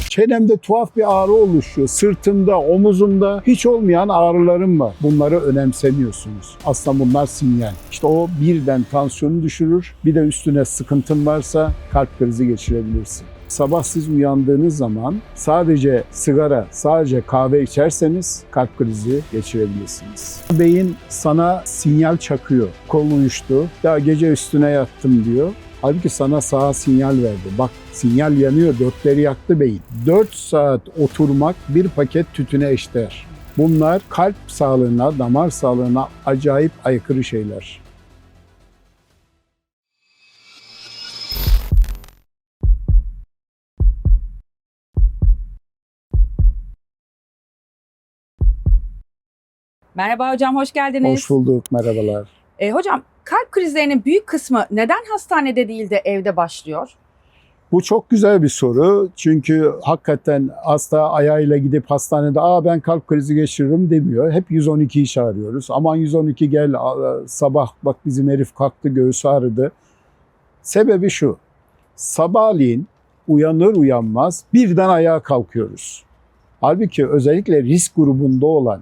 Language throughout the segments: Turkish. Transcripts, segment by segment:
Çenemde tuhaf bir ağrı oluşuyor. Sırtımda, omuzumda hiç olmayan ağrılarım var. Bunları önemsemiyorsunuz. Aslında bunlar sinyal. İşte o birden tansiyonu düşürür. Bir de üstüne sıkıntın varsa kalp krizi geçirebilirsin. Sabah siz uyandığınız zaman sadece sigara, sadece kahve içerseniz kalp krizi geçirebilirsiniz. Beyin sana sinyal çakıyor. Kolun uyuştu, ya gece üstüne yattım diyor. Halbuki sana sağa sinyal verdi. Bak sinyal yanıyor, dörtleri yaktı beyin. 4 saat oturmak bir paket tütüne eşdeğer. Bunlar kalp sağlığına, damar sağlığına acayip aykırı şeyler. Merhaba hocam, hoş geldiniz. Hoş bulduk, merhabalar. Hocam, kalp krizlerinin büyük kısmı neden hastanede değil de evde başlıyor? Bu çok güzel bir soru. Çünkü hakikaten hasta ayağıyla gidip hastanede ben kalp krizi geçiririm demiyor. Hep 112'yi çağırıyoruz. Aman 112 gel sabah bak bizim herif kalktı göğsü ağrıdı. Sebebi şu. Sabahleyin uyanır uyanmaz birden ayağa kalkıyoruz. Halbuki özellikle risk grubunda olan,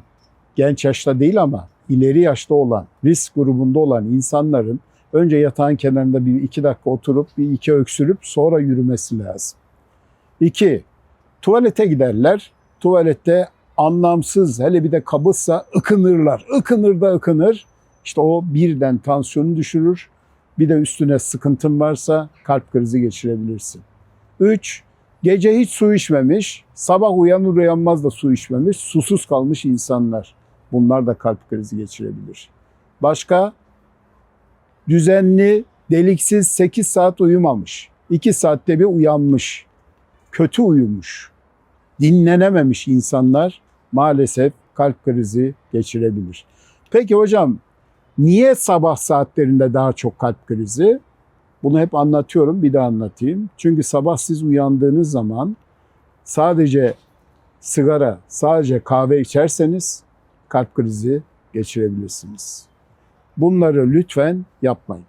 genç yaşta değil ama ileri yaşta olan, risk grubunda olan insanların önce yatağın kenarında bir 2 dakika oturup bir 2 öksürüp sonra yürümesi lazım. 2. Tuvalete giderler. Tuvalette anlamsız, hele bir de kabızsa ıkınırlar. Ikınır da ıkınır. İşte o birden tansiyonu düşürür. Bir de üstüne sıkıntın varsa kalp krizi geçirebilirsin. 3. Gece hiç su içmemiş, sabah uyanır uyanmaz da su içmemiş, susuz kalmış insanlar. Bunlar da kalp krizi geçirebilir. Başka? Düzenli, deliksiz 8 saat uyumamış. 2 saatte bir uyanmış. Kötü uyumuş. Dinlenememiş insanlar maalesef kalp krizi geçirebilir. Peki hocam, niye sabah saatlerinde daha çok kalp krizi? Bunu hep anlatıyorum, bir daha anlatayım. Çünkü sabah siz uyandığınız zaman sadece sigara, sadece kahve içerseniz kalp krizi geçirebilirsiniz. Bunları lütfen yapmayın.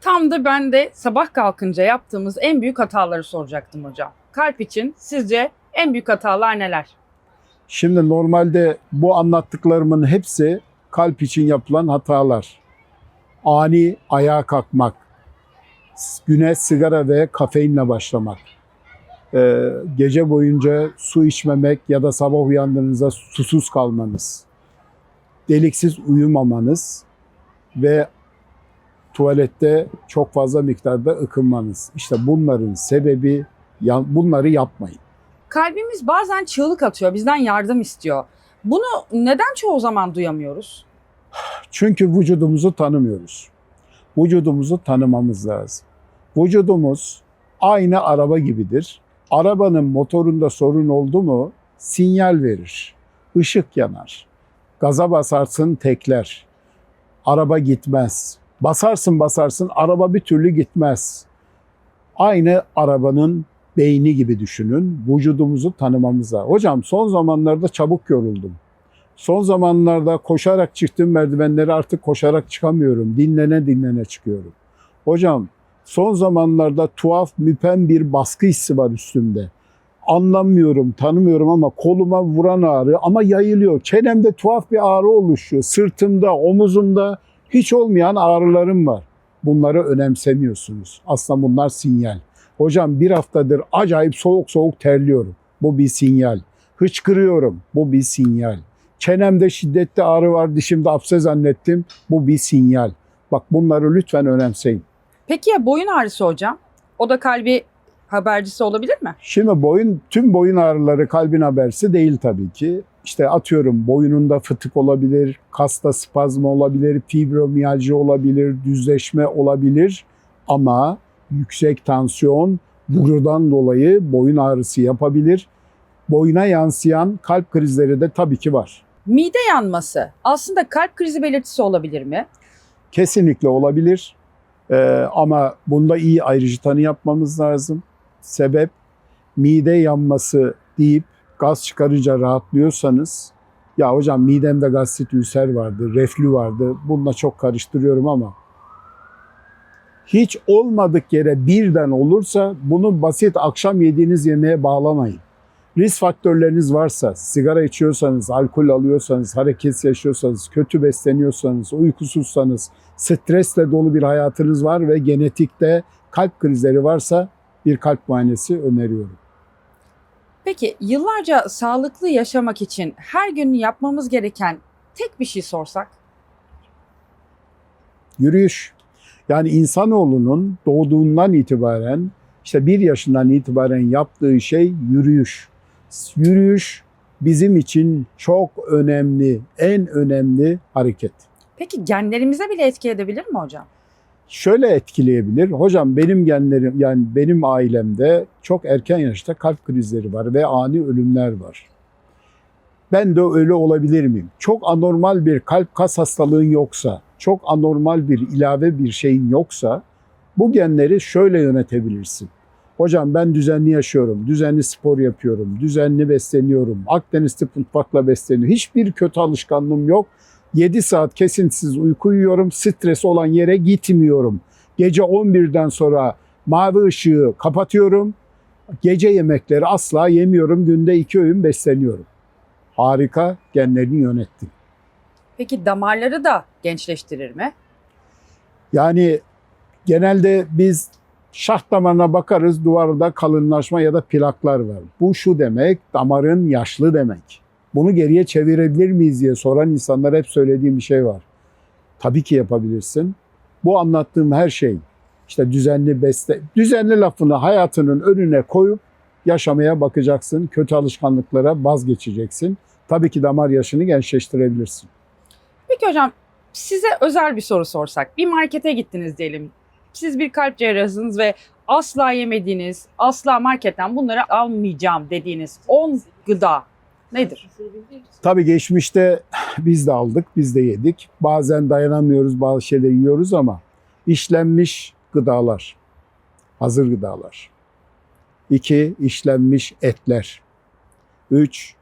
Tam da ben de sabah kalkınca yaptığımız en büyük hataları soracaktım hocam. Kalp için sizce en büyük hatalar neler? Şimdi normalde bu anlattıklarımın hepsi kalp için yapılan hatalar. Ani ayağa kalkmak, güne sigara ve kafeinle başlamak, gece boyunca su içmemek ya da sabah uyandığınızda susuz kalmanız, deliksiz uyumamanız ve tuvalette çok fazla miktarda ıkınmanız. İşte bunların sebebi, bunları yapmayın. Kalbimiz bazen çığlık atıyor, bizden yardım istiyor. Bunu neden çoğu zaman duyamıyoruz? Çünkü vücudumuzu tanımıyoruz. Vücudumuzu tanımamız lazım. Vücudumuz aynı araba gibidir. Arabanın motorunda sorun oldu mu sinyal verir. Işık yanar. Gaza basarsın tekler. Araba gitmez. Basarsın araba bir türlü gitmez. Aynı arabanın beyni gibi düşünün. Vücudumuzu tanımamız lazım. Hocam son zamanlarda çabuk yoruldum. Son zamanlarda koşarak çıktığım merdivenleri artık koşarak çıkamıyorum. Dinlene çıkıyorum. Hocam son zamanlarda tuhaf, müphem bir baskı hissi var üstümde. Anlamıyorum, tanımıyorum ama koluma vuran ağrı ama yayılıyor. Çenemde tuhaf bir ağrı oluşuyor. Sırtımda, omuzumda hiç olmayan ağrılarım var. Bunları önemsemiyorsunuz. Aslında bunlar sinyal. Hocam bir haftadır acayip soğuk terliyorum. Bu bir sinyal. Hıçkırıyorum. Bu bir sinyal. Çenemde şiddetli ağrı var, dişimde apse zannettim. Bu bir sinyal. Bak bunları lütfen önemseyin. Peki ya boyun ağrısı hocam? O da kalbi habercisi olabilir mi? Şimdi tüm boyun ağrıları kalbin habercisi değil tabii ki. İşte atıyorum boyununda fıtık olabilir, kasta spazm olabilir, fibromiyalji olabilir, düzleşme olabilir. Ama yüksek tansiyon buradan dolayı boyun ağrısı yapabilir. Boyuna yansıyan kalp krizleri de tabii ki var. Mide yanması aslında kalp krizi belirtisi olabilir mi? Kesinlikle olabilir. Ama bunda iyi ayrıcı tanı yapmamız lazım. Sebep mide yanması deyip gaz çıkarınca rahatlıyorsanız, ya hocam midemde gastrit ülser vardı, reflü vardı, bununla çok karıştırıyorum ama hiç olmadık yere birden olursa bunu basit akşam yediğiniz yemeğe bağlamayın. Risk faktörleriniz varsa, sigara içiyorsanız, alkol alıyorsanız, hareketsiz yaşıyorsanız, kötü besleniyorsanız, uykusuzsanız, stresle dolu bir hayatınız var ve genetikte kalp krizleri varsa bir kalp muayenesi öneriyorum. Peki yıllarca sağlıklı yaşamak için her gün yapmamız gereken tek bir şey sorsak? Yürüyüş. Yani insanoğlunun doğduğundan itibaren, işte 1 yaşından itibaren yaptığı şey yürüyüş. Yürüyüş bizim için çok önemli, en önemli hareket. Peki genlerimize bile etki edebilir mi hocam? Şöyle etkileyebilir. Hocam benim genlerim, yani benim ailemde çok erken yaşta kalp krizleri var ve ani ölümler var. Ben de öyle olabilir miyim? Çok anormal bir kalp kas hastalığın yoksa, çok anormal bir ilave bir şeyin yoksa bu genleri şöyle yönetebilirsin. Hocam ben düzenli yaşıyorum, düzenli spor yapıyorum, düzenli besleniyorum, Akdeniz tip mutfakla besleniyorum. Hiçbir kötü alışkanlığım yok. 7 saat kesintisiz uyku uyuyorum, stres olan yere gitmiyorum. Gece 11'den sonra mavi ışığı kapatıyorum. Gece yemekleri asla yemiyorum, günde 2 öğün besleniyorum. Harika, genlerini yönettim. Peki damarları da gençleştirir mi? Yani genelde biz şah damarına bakarız, duvarda kalınlaşma ya da plaklar var. Bu şu demek, damarın yaşlı demek. Bunu geriye çevirebilir miyiz diye soran insanlar hep söylediğim bir şey var. Tabii ki yapabilirsin. Bu anlattığım her şey, işte düzenli lafını hayatının önüne koyup yaşamaya bakacaksın. Kötü alışkanlıklara vazgeçeceksin. Tabii ki damar yaşını gençleştirebilirsin. Peki hocam size özel bir soru sorsak. Bir markete gittiniz diyelim. Siz bir kalp cerrahısınız ve asla yemediğiniz, asla marketten bunları almayacağım dediğiniz 10 gıda nedir? Tabii geçmişte biz de aldık, biz de yedik. Bazen dayanamıyoruz, bazı şeyleri yiyoruz ama işlenmiş gıdalar, hazır gıdalar. 2. işlenmiş etler. 3.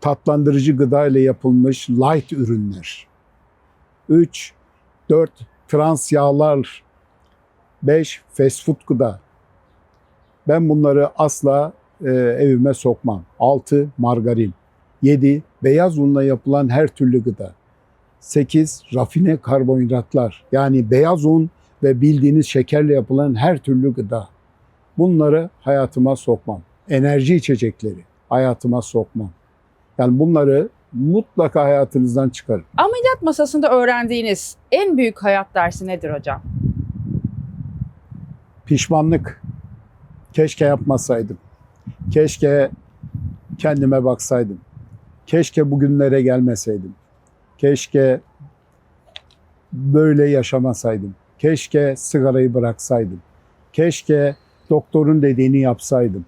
tatlandırıcı gıda ile yapılmış light ürünler. 3. 4. trans yağlar. 5. fast food gıda. Ben bunları asla evime sokmam. 6. margarin. 7. beyaz unla yapılan her türlü gıda. 8. rafine karbonhidratlar. Yani beyaz un ve bildiğiniz şekerle yapılan her türlü gıda. Bunları hayatıma sokmam. Enerji içecekleri hayatıma sokmam. Yani bunları mutlaka hayatınızdan çıkarın. Ameliyat masasında öğrendiğiniz en büyük hayat dersi nedir hocam? Pişmanlık. Keşke yapmasaydım. Keşke kendime baksaydım. Keşke bugünlere gelmeseydim. Keşke böyle yaşamasaydım. Keşke sigarayı bıraksaydım. Keşke doktorun dediğini yapsaydım.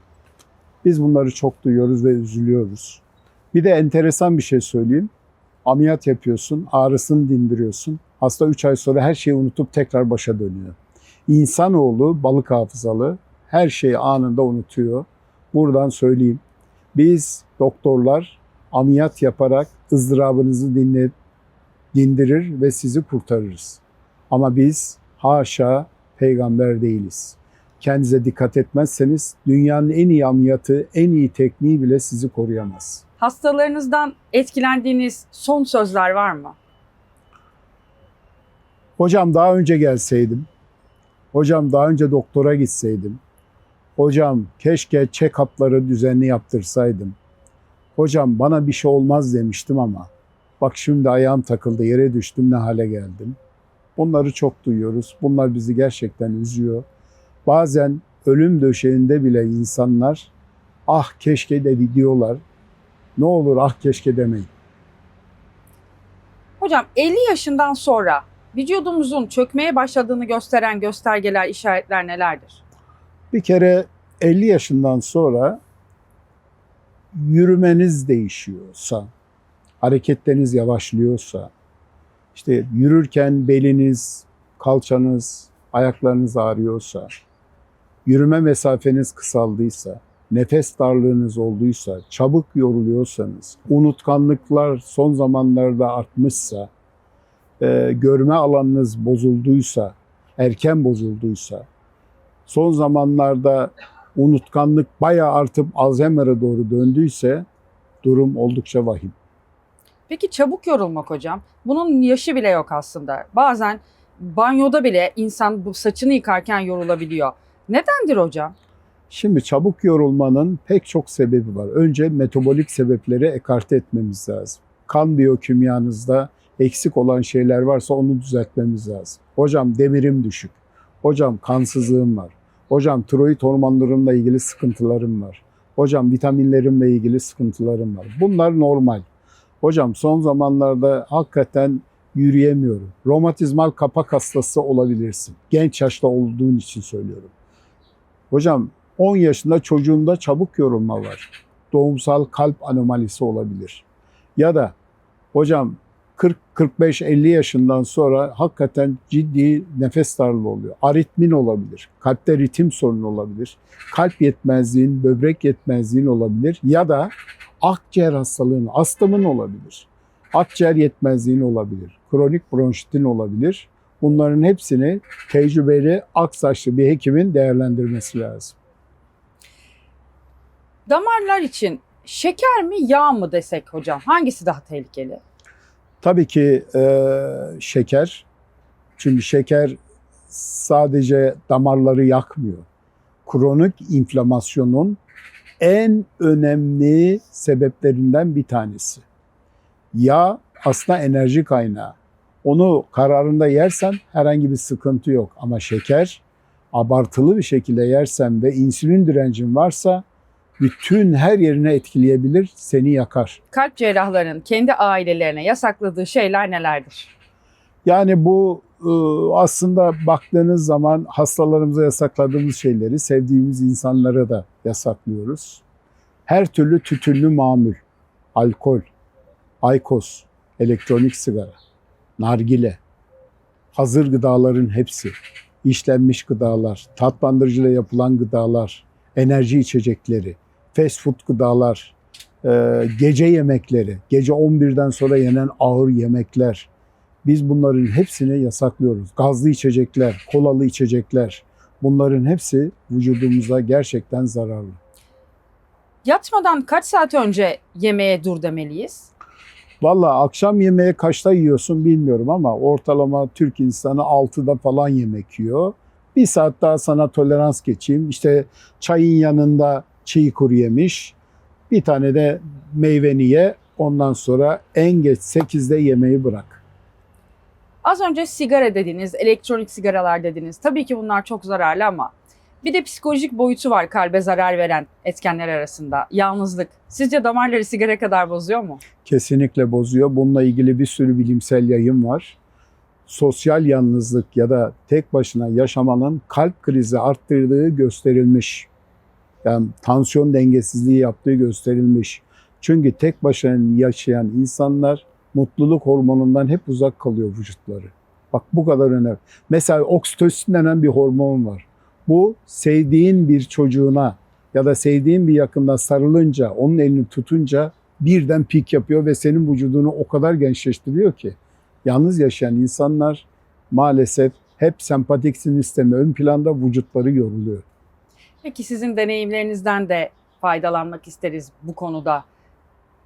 Biz bunları çok duyuyoruz ve üzülüyoruz. Bir de enteresan bir şey söyleyeyim. Ameliyat yapıyorsun, ağrısını dindiriyorsun. Hasta 3 ay sonra her şeyi unutup tekrar başa dönüyor. İnsanoğlu balık hafızalı, her şeyi anında unutuyor. Buradan söyleyeyim. Biz doktorlar ameliyat yaparak ızdırabınızı dindirir ve sizi kurtarırız. Ama biz haşa peygamber değiliz. Kendinize dikkat etmezseniz dünyanın en iyi ameliyatı, en iyi tekniği bile sizi koruyamaz. Hastalarınızdan etkilendiğiniz son sözler var mı? Hocam daha önce gelseydim. Hocam daha önce doktora gitseydim. Hocam keşke check-up'ları düzenli yaptırsaydım. Hocam bana bir şey olmaz demiştim ama bak şimdi ayağım takıldı, yere düştüm, ne hale geldim. Bunları çok duyuyoruz. Bunlar bizi gerçekten üzüyor. Bazen ölüm döşeğinde bile insanlar ah keşke de diyorlar. Ne olur ah keşke demeyin. Hocam 50 yaşından sonra vücudumuzun çökmeye başladığını gösteren göstergeler, işaretler nelerdir? Bir kere 50 yaşından sonra yürümeniz değişiyorsa, hareketleriniz yavaşlıyorsa, işte yürürken beliniz, kalçanız, ayaklarınız ağrıyorsa, yürüme mesafeniz kısaldıysa, nefes darlığınız olduysa, çabuk yoruluyorsanız, unutkanlıklar son zamanlarda artmışsa, görme alanınız bozulduysa, erken bozulduysa, son zamanlarda unutkanlık bayağı artıp Alzheimer'a doğru döndüyse durum oldukça vahim. Peki çabuk yorulmak hocam. Bunun yaşı bile yok aslında. Bazen banyoda bile insan bu saçını yıkarken yorulabiliyor. Nedendir hocam? Şimdi çabuk yorulmanın pek çok sebebi var. Önce metabolik sebepleri ekarte etmemiz lazım. Kan biyokimyanızda eksik olan şeyler varsa onu düzeltmemiz lazım. Hocam demirim düşük. Hocam kansızlığım var. Hocam tiroid hormonlarımla ilgili sıkıntılarım var. Hocam vitaminlerimle ilgili sıkıntılarım var. Bunlar normal. Hocam son zamanlarda hakikaten yürüyemiyorum. Romatizmal kapak hastası olabilirsin. Genç yaşta olduğun için söylüyorum. Hocam 10 yaşında çocuğumda çabuk yorulma var. Doğumsal kalp anomalisi olabilir. Ya da hocam 40-45-50 yaşından sonra hakikaten ciddi nefes darlığı oluyor. Aritmin olabilir. Kalpte ritim sorunu olabilir. Kalp yetmezliğin, böbrek yetmezliğin olabilir. Ya da akciğer hastalığının, astımın olabilir. Akciğer yetmezliğin olabilir. Kronik bronşitin olabilir. Bunların hepsini tecrübeli, aksaçlı bir hekimin değerlendirmesi lazım. Damarlar için şeker mi yağ mı desek hocam? Hangisi daha tehlikeli? Tabii ki şeker. Çünkü şeker sadece damarları yakmıyor. Kronik inflamasyonun en önemli sebeplerinden bir tanesi. Yağ aslında enerji kaynağı. Onu kararında yersen herhangi bir sıkıntı yok. Ama şeker abartılı bir şekilde yersen ve insülin direncin varsa bütün her yerine etkileyebilir, seni yakar. Kalp cerrahlarının kendi ailelerine yasakladığı şeyler nelerdir? Yani bu aslında baktığınız zaman hastalarımıza yasakladığımız şeyleri sevdiğimiz insanlara da yasaklıyoruz. Her türlü tütünlü mamul, alkol, aykos, elektronik sigara, nargile, hazır gıdaların hepsi, işlenmiş gıdalar, tatlandırıcıyla yapılan gıdalar, enerji içecekleri, fast food gıdalar, gece yemekleri, gece 11'den sonra yenen ağır yemekler. Biz bunların hepsini yasaklıyoruz. Gazlı içecekler, kolalı içecekler, bunların hepsi vücudumuza gerçekten zararlı. Yatmadan kaç saat önce yemeğe dur demeliyiz? Vallahi akşam yemeği kaçta yiyorsun bilmiyorum ama ortalama Türk insanı 6'da falan yemek yiyor. Bir saat daha sana tolerans geçeyim. İşte çayın yanında çiğ kuru yemiş, bir tane de meyveni ye. Ondan sonra en geç 8'de yemeği bırak. Az önce sigara dediniz, elektronik sigaralar dediniz. Tabii ki bunlar çok zararlı ama bir de psikolojik boyutu var kalbe zarar veren etkenler arasında. Yalnızlık. Sizce damarları sigara kadar bozuyor mu? Kesinlikle bozuyor. Bununla ilgili bir sürü bilimsel yayın var. Sosyal yalnızlık ya da tek başına yaşamanın kalp krizi arttırdığı gösterilmiş. Yani tansiyon dengesizliği yaptığı gösterilmiş. Çünkü tek başına yaşayan insanlar mutluluk hormonundan hep uzak kalıyor vücutları. Bak bu kadar önemli. Mesela oksitosin denen bir hormon var. Bu sevdiğin bir çocuğuna ya da sevdiğin bir yakından sarılınca, onun elini tutunca birden pik yapıyor ve senin vücudunu o kadar gençleştiriyor ki. Yalnız yaşayan insanlar maalesef hep sempatik sinir sistemi ön planda, vücutları yoruluyor. Peki sizin deneyimlerinizden de faydalanmak isteriz bu konuda.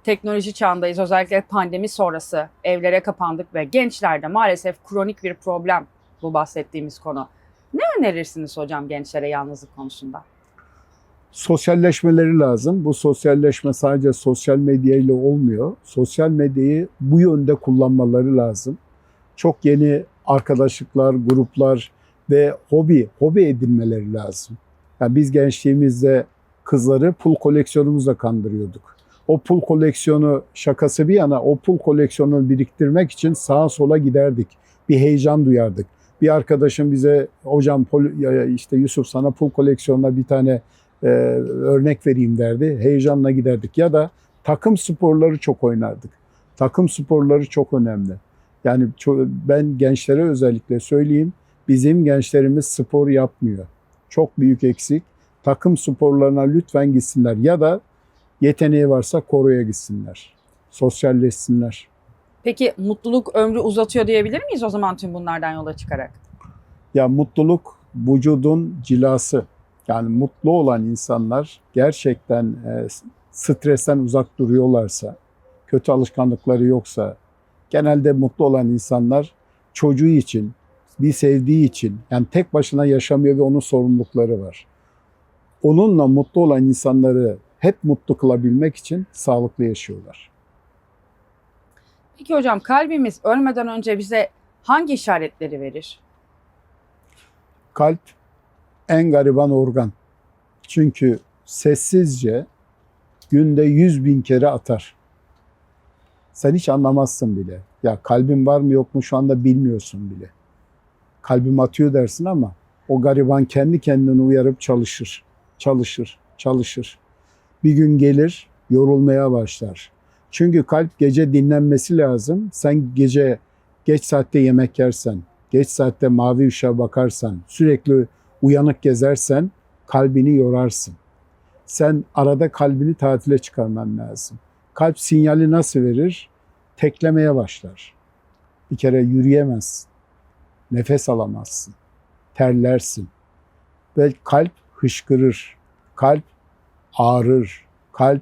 Teknoloji çağındayız, özellikle pandemi sonrası evlere kapandık ve gençlerde maalesef kronik bir problem bu bahsettiğimiz konu. Ne önerirsiniz hocam gençlere yalnızlık konusunda? Sosyalleşmeleri lazım. Bu sosyalleşme sadece sosyal medya ile olmuyor. Sosyal medyayı bu yönde kullanmaları lazım. Çok yeni arkadaşlıklar, gruplar ve hobi edinmeleri lazım. Yani biz gençliğimizde kızları pul koleksiyonumuzla kandırıyorduk. O pul koleksiyonu şakası bir yana, o pul koleksiyonunu biriktirmek için sağa sola giderdik. Bir heyecan duyardık. Bir arkadaşım bize hocam işte Yusuf sana pul koleksiyonuna bir tane örnek vereyim derdi. Heyecanla giderdik. Ya da takım sporları çok oynardık. Takım sporları çok önemli. Yani ben gençlere özellikle söyleyeyim. Bizim gençlerimiz spor yapmıyor. Çok büyük eksik. Takım sporlarına lütfen gitsinler. Ya da yeteneği varsa koroya gitsinler. Sosyalleşsinler. Peki mutluluk ömrü uzatıyor diyebilir miyiz o zaman tüm bunlardan yola çıkarak? Ya mutluluk vücudun cilası. Yani mutlu olan insanlar gerçekten stresten uzak duruyorlarsa, kötü alışkanlıkları yoksa, genelde mutlu olan insanlar çocuğu için, bir sevdiği için, yani tek başına yaşamıyor ve onun sorumlulukları var. Onunla mutlu olan insanları hep mutlu kılabilmek için sağlıklı yaşıyorlar. Peki hocam, kalbimiz ölmeden önce bize hangi işaretleri verir? Kalp en gariban organ. Çünkü sessizce günde 100.000 kere atar. Sen hiç anlamazsın bile. Ya kalbin var mı yok mu şu anda bilmiyorsun bile. Kalbim atıyor dersin ama o gariban kendi kendini uyarıp çalışır. Çalışır, çalışır. Bir gün gelir, yorulmaya başlar. Çünkü kalp gece dinlenmesi lazım. Sen gece geç saatte yemek yersen, geç saatte mavi ışığa bakarsan, sürekli uyanık gezersen kalbini yorarsın. Sen arada kalbini tatile çıkarman lazım. Kalp sinyali nasıl verir? Teklemeye başlar. Bir kere yürüyemezsin. Nefes alamazsın. Terlersin. Ve kalp hışkırır. Kalp ağrır. Kalp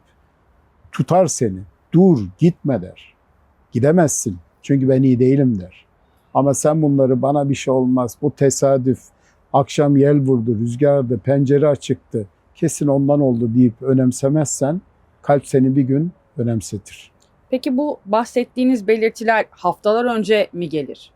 tutar seni. Dur, gitme der. Gidemezsin. Çünkü ben iyi değilim der. Ama sen bunları bana bir şey olmaz. Bu tesadüf. Akşam yel vurdu, rüzgardı, pencere açıktı. Kesin ondan oldu deyip önemsemezsen kalp seni bir gün önemsetir. Peki bu bahsettiğiniz belirtiler haftalar önce mi gelir?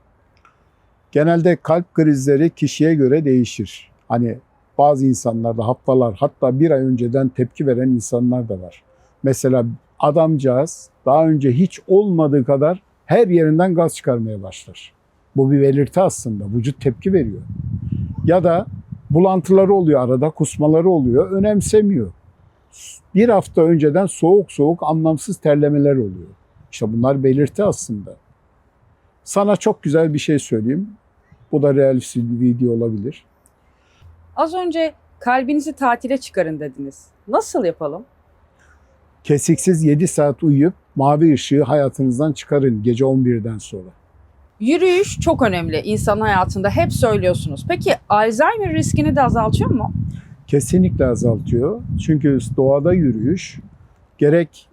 Genelde kalp krizleri kişiye göre değişir. Hani bazı insanlarda haftalar hatta bir ay önceden tepki veren insanlar da var. Mesela adamcağız daha önce hiç olmadığı kadar her yerinden gaz çıkarmaya başlar. Bu bir belirti aslında. Vücut tepki veriyor. Ya da bulantıları oluyor arada, kusmaları oluyor, önemsemiyor. Bir hafta önceden soğuk soğuk anlamsız terlemeler oluyor. İşte bunlar belirti aslında. Sana çok güzel bir şey söyleyeyim. Bu da realistik bir video olabilir. Az önce kalbinizi tatile çıkarın dediniz. Nasıl yapalım? Kesiksiz 7 saat uyuyup mavi ışığı hayatınızdan çıkarın gece 11'den sonra. Yürüyüş çok önemli insan hayatında, hep söylüyorsunuz. Peki Alzheimer riskini de azaltıyor mu? Kesinlikle azaltıyor. Çünkü doğada yürüyüş gerek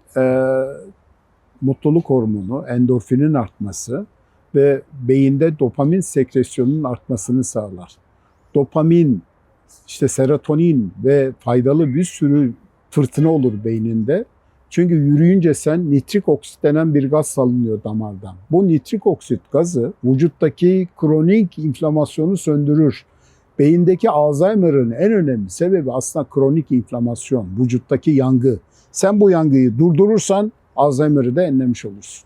mutluluk hormonu, endorfinin artması ve beyinde dopamin sekresyonunun artmasını sağlar. Dopamin, işte serotonin ve faydalı bir sürü fırtına olur beyninde. Çünkü yürüyünce sen nitrik oksit denen bir gaz salınıyor damardan. Bu nitrik oksit gazı vücuttaki kronik inflamasyonu söndürür. Beyindeki Alzheimer'ın en önemli sebebi aslında kronik inflamasyon, vücuttaki yangı. Sen bu yangıyı durdurursan Alzheimer'ı da enlemiş olursun.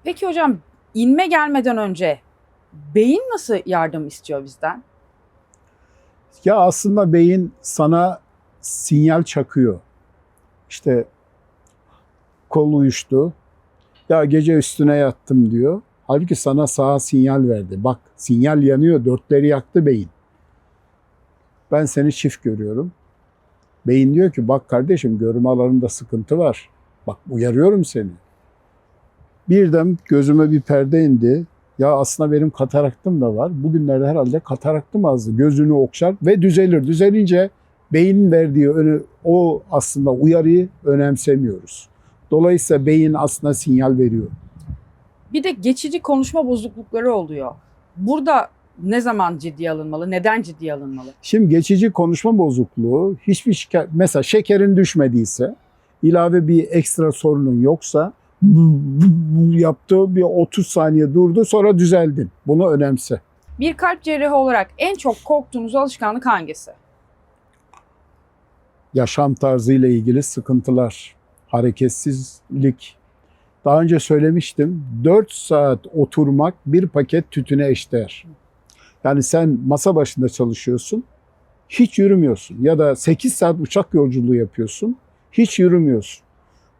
Peki hocam, inme gelmeden önce beyin nasıl yardım istiyor bizden? Ya aslında beyin sana sinyal çakıyor. İşte kol uyuştu, ya gece üstüne yattım diyor. Halbuki sana sağa sinyal verdi. Bak sinyal yanıyor, dörtleri yaktı beyin. Ben seni çift görüyorum. Beyin diyor ki bak kardeşim görme alanında sıkıntı var. Bak uyarıyorum seni. Birden gözüme bir perde indi. Ya aslında benim kataraktım da var. Bugünlerde herhalde kataraktım azdı. Gözünü okşar ve düzelir. Düzelince beynin verdiği o aslında uyarıyı önemsemiyoruz. Dolayısıyla beyin aslında sinyal veriyor. Bir de geçici konuşma bozuklukları oluyor. Burada ne zaman ciddiye alınmalı, neden ciddiye alınmalı? Şimdi geçici konuşma bozukluğu hiçbir şikayet, mesela şekerin düşmediyse, ilave bir ekstra sorunun yoksa yaptığı bir 30 saniye durdu sonra düzeldin. Bunu önemse. Bir kalp cerrahı olarak en çok korktuğunuz alışkanlık hangisi? Yaşam tarzıyla ilgili sıkıntılar, hareketsizlik. Daha önce söylemiştim, 4 saat oturmak bir paket tütüne eşdeğer. Yani sen masa başında çalışıyorsun, hiç yürümüyorsun. Ya da 8 saat uçak yolculuğu yapıyorsun, hiç yürümüyorsun.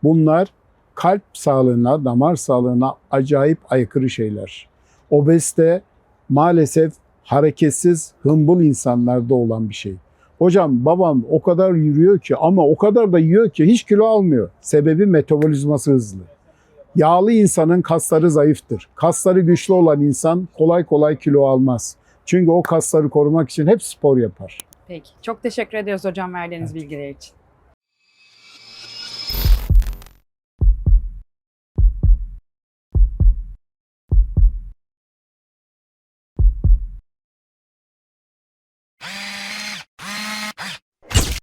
Bunlar kalp sağlığına, damar sağlığına acayip aykırı şeyler. Obezite maalesef hareketsiz, hımbıl insanlarda olan bir şey. Hocam babam o kadar yürüyor ki ama o kadar da yiyor ki hiç kilo almıyor. Sebebi metabolizması hızlı. Yağlı insanın kasları zayıftır. Kasları güçlü olan insan kolay kolay kilo almaz. Çünkü o kasları korumak için hep spor yapar. Peki. Çok teşekkür ediyoruz hocam verdiğiniz bilgiler için.